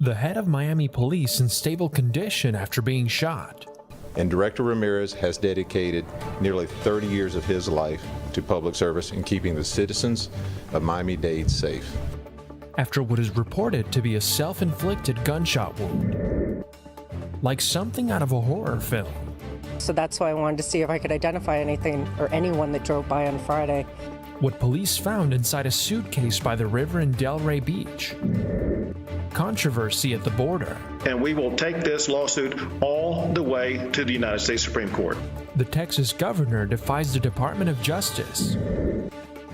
The head of Miami police in stable condition after being shot. And Director Ramirez has dedicated nearly 30 years of his life to public service and keeping the citizens of Miami-Dade safe. After what is reported to be a self-inflicted gunshot wound. Like something out of a horror film. So that's why I wanted to see if I could identify anything or anyone that drove by on Friday. What police found inside a suitcase by the river in Delray Beach. Controversy at the border. And we will take this lawsuit all the way to the United States Supreme Court. The Texas governor defies the Department of Justice.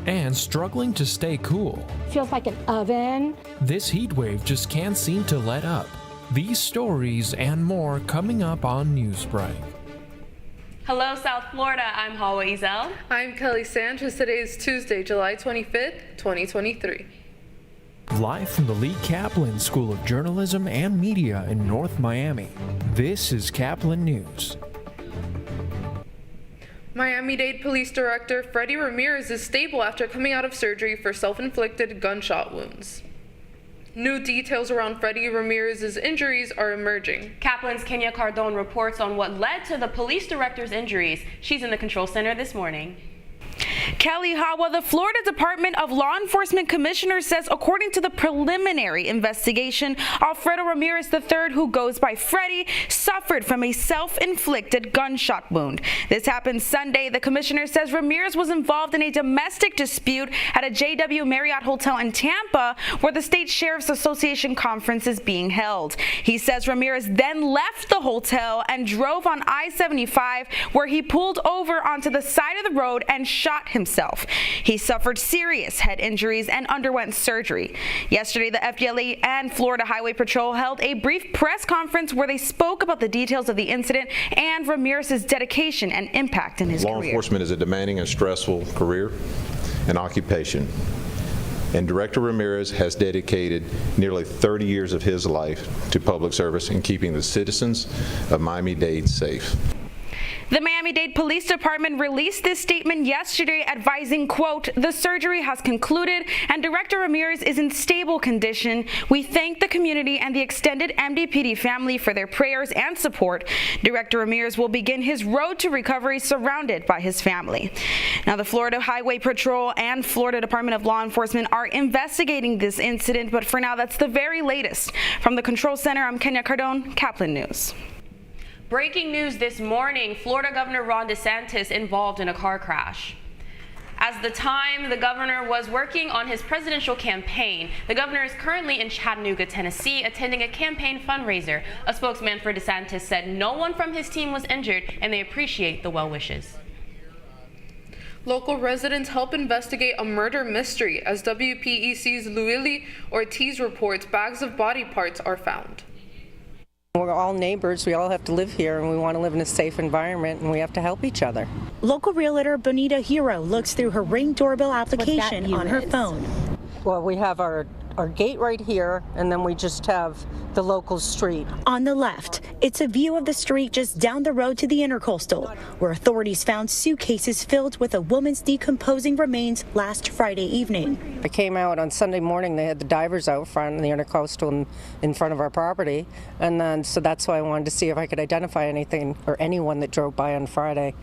And struggling to stay cool. Feels like an oven. This heat wave just can't seem to let up. These stories and more coming up on Newsbreak. Hello, South Florida. I'm Hawa Ezel. I'm Kelly Sanchez. Today is Tuesday, July 25th, 2023. Live from the Lee Caplin School of Journalism and Media in North Miami, this is Caplin News. Miami-Dade Police Director Freddie Ramirez is stable after coming out of surgery for self-inflicted gunshot wounds. New details around Freddie Ramirez's injuries are emerging. Caplin's Kenya Cardone reports on what led to the police director's injuries. She's in the control center this morning. Kelly Hawa, the Florida Department of Law Enforcement Commissioner, says according to the preliminary investigation, Alfredo Ramirez III, who goes by Freddie, suffered from a self-inflicted gunshot wound. This happened Sunday. The commissioner says Ramirez was involved in a domestic dispute at a JW Marriott hotel in Tampa, where the State Sheriff's Association conference is being held. He says Ramirez then left the hotel and drove on I-75, where he pulled over onto the side of the road and shot himself. He suffered serious head injuries and underwent surgery. Yesterday, the FDLE and Florida Highway Patrol held a brief press conference where they spoke about the details of the incident and Ramirez's dedication and impact in his career. Law enforcement is a demanding and stressful career and occupation. And Director Ramirez has dedicated nearly 30 years of his life to public service and keeping the citizens of Miami-Dade safe. The Miami-Dade Police Department released this statement yesterday advising, quote, "The surgery has concluded and Director Ramirez is in stable condition. We thank the community and the extended MDPD family for their prayers and support. Director Ramirez will begin his road to recovery surrounded by his family." Now, the Florida Highway Patrol and Florida Department of Law Enforcement are investigating this incident, but for now, that's the very latest. From the Control Center, I'm Kenya Cardone, Caplin News. Breaking news this morning, Florida Governor Ron DeSantis involved in a car crash. At the time the governor was working on his presidential campaign, the governor is currently in Chattanooga, Tennessee, attending a campaign fundraiser. A spokesman for DeSantis said no one from his team was injured and they appreciate the well wishes. Local residents help investigate a murder mystery as WPEC's Luili Ortiz reports bags of body parts are found. We're all neighbors. We all have to live here, and we want to live in a safe environment, and we have to help each other. Local realtor Bonita Hero looks through her Ring doorbell application on her phone. Well, we have our gate right here, and then we just have the local street. On the left, it's a view of the street just down the road to the Intercoastal, where authorities found suitcases filled with a woman's decomposing remains last Friday evening. I came out on Sunday morning. They had the divers out front in the Intercoastal in front of our property, and then so that's why I wanted to see if I could identify anything or anyone that drove by on Friday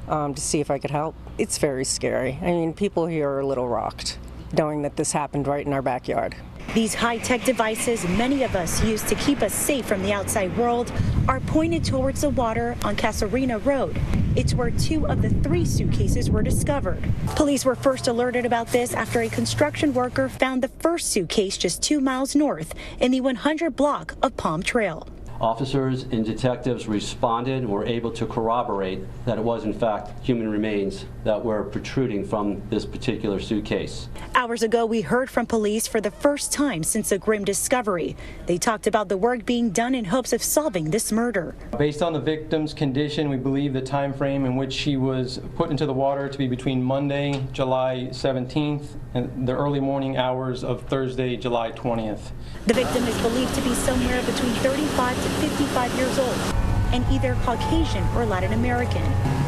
to see if I could help. It's very scary. I mean, people here are a little rocked, knowing that this happened right in our backyard. These high-tech devices many of us use to keep us safe from the outside world are pointed towards the water on Casarina Road. It's where 2 of the 3 suitcases were discovered. Police were first alerted about this after a construction worker found the first suitcase just 2 miles north in the 100 block of Palm Trail. Officers and detectives responded and were able to corroborate that it was in fact human remains that were protruding from this particular suitcase. Hours ago, we heard from police for the first time since the grim discovery. They talked about the work being done in hopes of solving this murder. Based on the victim's condition, we believe the time frame in which she was put into the water to be between Monday, July 17th, and the early morning hours of Thursday, July 20th. The victim is believed to be somewhere between 35 to 55 years old and either Caucasian or Latin American,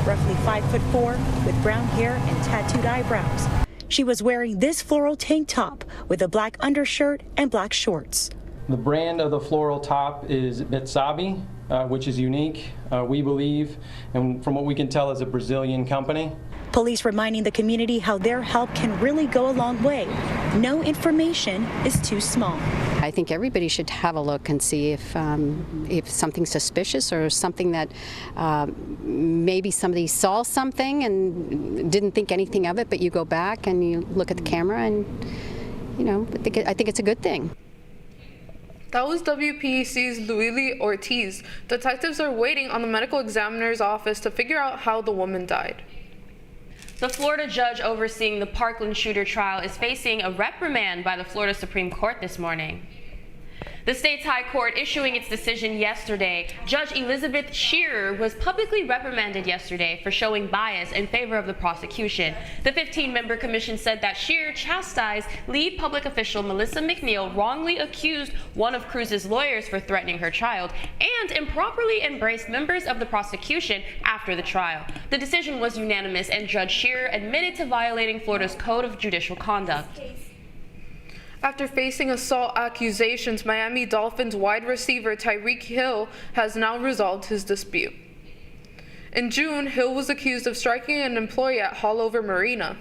roughly 5'4" with brown hair and tattooed eyebrows. She was wearing this floral tank top with a black undershirt and black shorts. The brand of the floral top is Betsabi, which is unique, we believe, and from what we can tell is a Brazilian company. Police reminding the community how their help can really go a long way. No information is too small. I think everybody should have a look and see if something's suspicious or something that maybe somebody saw something and didn't think anything of it, but you go back and you look at the camera and, you know, I think it's a good thing. That was WPEC's Luili Ortiz. Detectives are waiting on the medical examiner's office to figure out how the woman died. The Florida judge overseeing the Parkland shooter trial is facing a reprimand by the Florida Supreme Court this morning. The state's high court issuing its decision yesterday. Judge Elizabeth Shearer was publicly reprimanded yesterday for showing bias in favor of the prosecution. The 15-member commission said that Shearer chastised lead public official Melissa McNeil, wrongly accused one of Cruz's lawyers for threatening her child, and improperly embraced members of the prosecution after the trial. The decision was unanimous, and Judge Shearer admitted to violating Florida's Code of Judicial Conduct. After facing assault accusations, Miami Dolphins wide receiver Tyreek Hill has now resolved his dispute. In June, Hill was accused of striking an employee at Haulover Marina.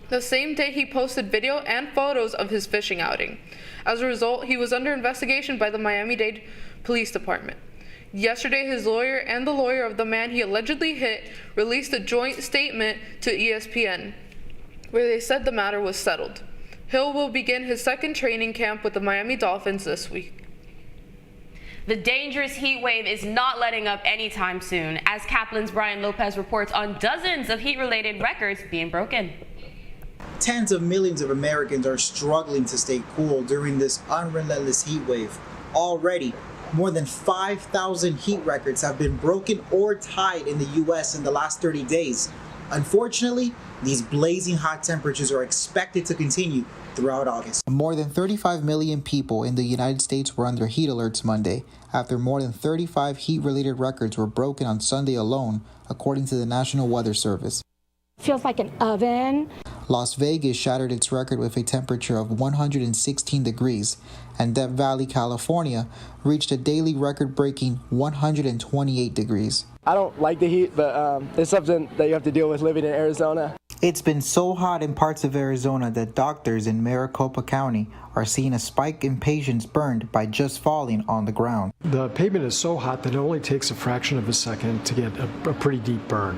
The same day, he posted video and photos of his fishing outing. As a result, he was under investigation by the Miami-Dade Police Department. Yesterday, his lawyer and the lawyer of the man he allegedly hit released a joint statement to ESPN, where they said the matter was settled. Hill will begin his second training camp with the Miami Dolphins this week. The dangerous heat wave is not letting up anytime soon, as Caplin's Brian Lopez reports on dozens of heat-related records being broken. Tens of millions of Americans are struggling to stay cool during this unrelentless heat wave. Already, more than 5,000 heat records have been broken or tied in the U.S. in the last 30 days. Unfortunately, these blazing hot temperatures are expected to continue throughout August. More than 35 million people in the United States were under heat alerts Monday, after more than 35 heat-related records were broken on Sunday alone, according to the National Weather Service. Feels like an oven. Las Vegas shattered its record with a temperature of 116 degrees, and Death Valley, California, reached a daily record-breaking 128 degrees. I don't like the heat, but it's something that you have to deal with living in Arizona. It's been so hot in parts of Arizona that doctors in Maricopa County are seeing a spike in patients burned by just falling on the ground. The pavement is so hot that it only takes a fraction of a second to get a pretty deep burn.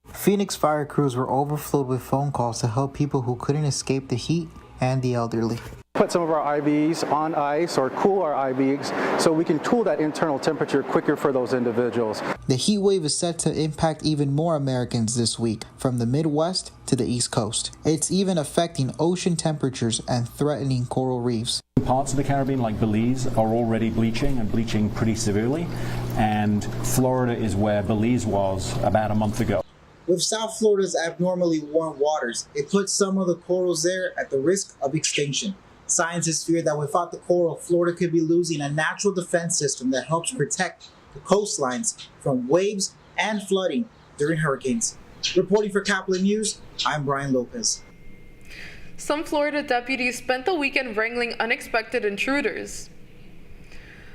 Phoenix fire crews were overflowed with phone calls to help people who couldn't escape the heat and the elderly. Put some of our IVs on ice or cool our IVs so we can cool that internal temperature quicker for those individuals. The heat wave is set to impact even more Americans this week, from the Midwest to the East Coast. It's even affecting ocean temperatures and threatening coral reefs. Parts of the Caribbean, like Belize, are already bleaching and bleaching pretty severely, and Florida is where Belize was about a month ago. With South Florida's abnormally warm waters, it puts some of the corals there at the risk of extinction. Scientists fear that without the coral, Florida could be losing a natural defense system that helps protect the coastlines from waves and flooding during hurricanes. Reporting for Caplin News, I'm Brian Lopez. Some Florida deputies spent the weekend wrangling unexpected intruders.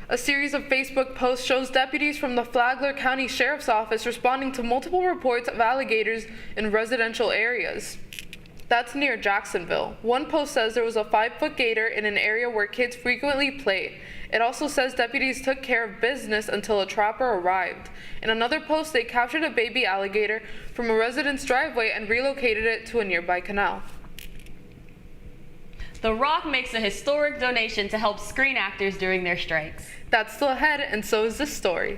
A series of Facebook posts shows deputies from the Flagler County Sheriff's Office responding to multiple reports of alligators in residential areas. That's near Jacksonville. One post says there was a 5-foot gator in an area where kids frequently play. It also says deputies took care of business until a trapper arrived. In another post, they captured a baby alligator from a resident's driveway and relocated it to a nearby canal. The Rock makes a historic donation to help screen actors during their strikes. That's still ahead, and so is this story.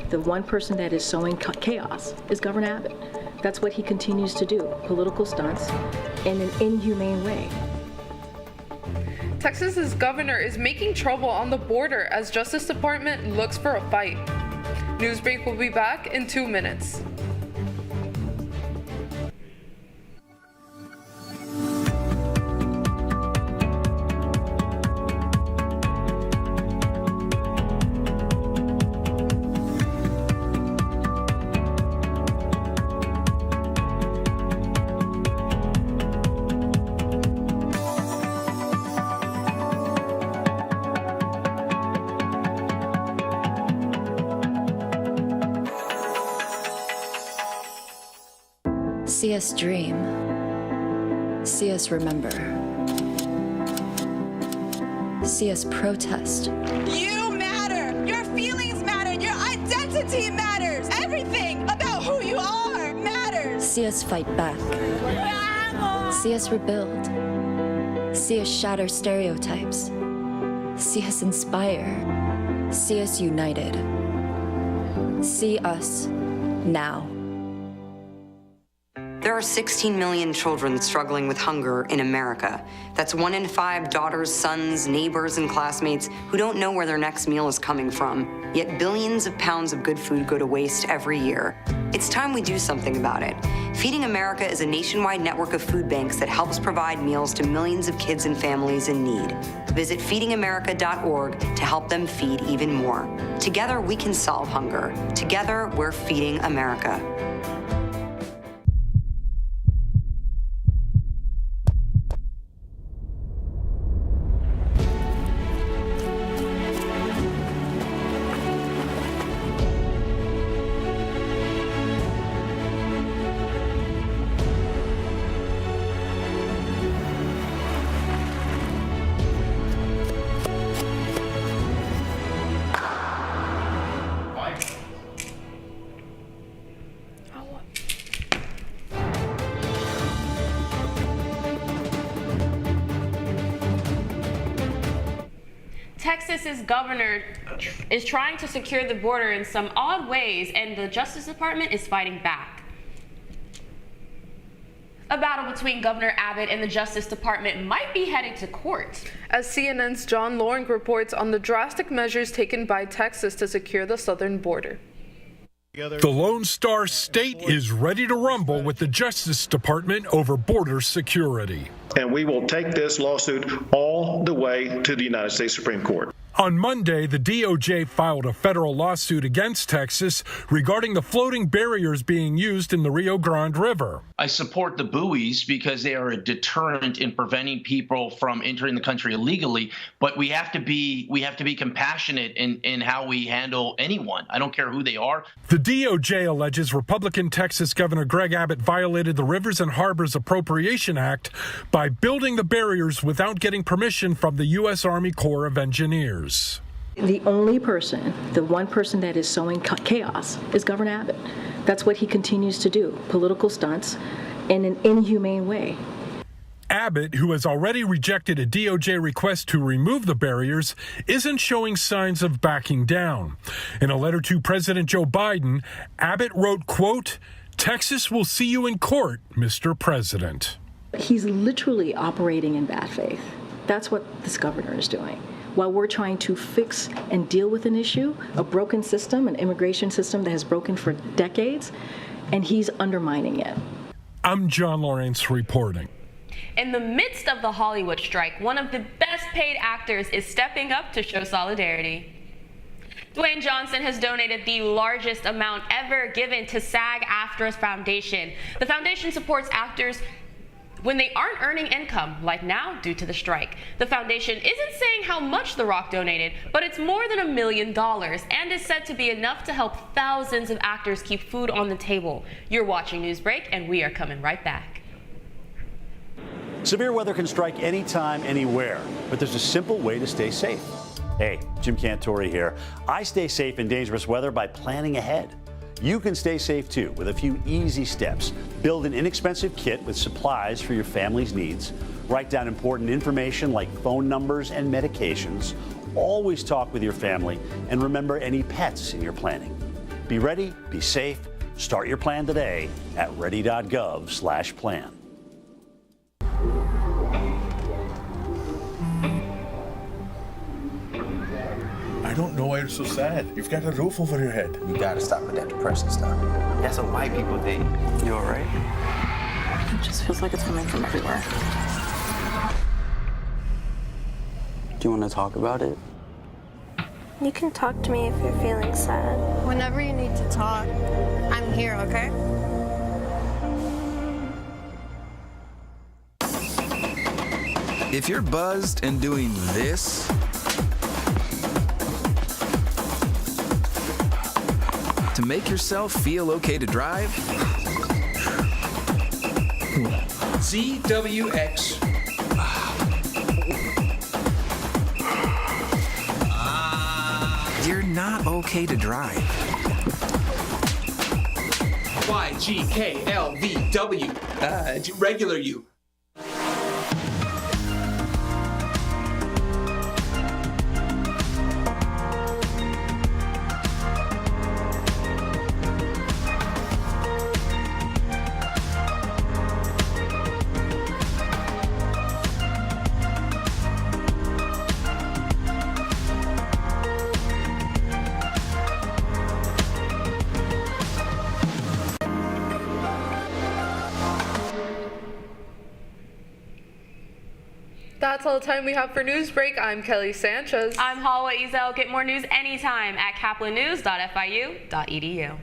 The one person that is sowing chaos is Governor Abbott. That's what he continues to do, political stunts in an inhumane way. Texas's governor is making trouble on the border as Justice Department looks for a fight. Newsbreak will be back in 2 minutes. See us dream. See us remember. See us protest. You matter. Your feelings matter. Your identity matters. Everything about who you are matters. See us fight back. See us rebuild. See us shatter stereotypes. See us inspire. See us united. See us now. There are 16 million children struggling with hunger in America. That's 1 in 5 daughters, sons, neighbors, and classmates who don't know where their next meal is coming from. Yet billions of pounds of good food go to waste every year. It's time we do something about it. Feeding America is a nationwide network of food banks that helps provide meals to millions of kids and families in need. Visit feedingamerica.org to help them feed even more. Together, we can solve hunger. Together, we're feeding America. Texas's governor is trying to secure the border in some odd ways, and the Justice Department is fighting back. A battle between Governor Abbott and the Justice Department might be heading to court. As CNN's John Loring reports on the drastic measures taken by Texas to secure the southern border. The Lone Star State is ready to rumble with the Justice Department over border security. And we will take this lawsuit all the way to the United States Supreme Court. On Monday, the DOJ filed a federal lawsuit against Texas regarding the floating barriers being used in the Rio Grande River. I support the buoys because they are a deterrent in preventing people from entering the country illegally, but we have to be compassionate in how we handle anyone. I don't care who they are. The DOJ alleges Republican Texas Governor Greg Abbott violated the Rivers and Harbors Appropriation Act by building the barriers without getting permission from the U.S. Army Corps of Engineers. The only person, the one person that is sowing chaos is Governor Abbott. That's what he continues to do, political stunts in an inhumane way. Abbott, who has already rejected a DOJ request to remove the barriers, isn't showing signs of backing down. In a letter to President Joe Biden, Abbott wrote, quote, "Texas will see you in court, Mr. President." He's literally operating in bad faith. That's what this governor is doing. While we're trying to fix and deal with an issue, a broken system, an immigration system that has broken for decades, and he's undermining it. I'm John Lawrence reporting. In the midst of the Hollywood strike, one of the best paid actors is stepping up to show solidarity. Dwayne Johnson has donated the largest amount ever given to SAG-AFTRA's foundation. The foundation supports actors when they aren't earning income, like now due to the strike. The foundation isn't saying how much The Rock donated, but it's more than $1 million and is said to be enough to help thousands of actors keep food on the table. You're watching Newsbreak, and we are coming right back. Severe weather can strike anytime, anywhere, but there's a simple way to stay safe. Hey, Jim Cantori here. I stay safe in dangerous weather by planning ahead. You can stay safe too with a few easy steps. Build an inexpensive kit with supplies for your family's needs. Write down important information like phone numbers and medications. Always talk with your family and remember any pets in your planning. Be ready, be safe. Start your plan today at ready.gov/plan. I don't know why you're so sad. You've got a roof over your head. You gotta stop with that depression stuff. That's what white people think. You all right? It just feels like it's coming from everywhere. Do you want to talk about it? You can talk to me if you're feeling sad. Whenever you need to talk, I'm here, okay? If you're buzzed and doing this, to make yourself feel okay to drive, ZWX. You're not okay to drive. YGKLVW. Regular you. That's all the time we have for Newsbreak. I'm Kelly Sanchez. I'm Halwa Ezel. Get more news anytime at caplinnews.fiu.edu.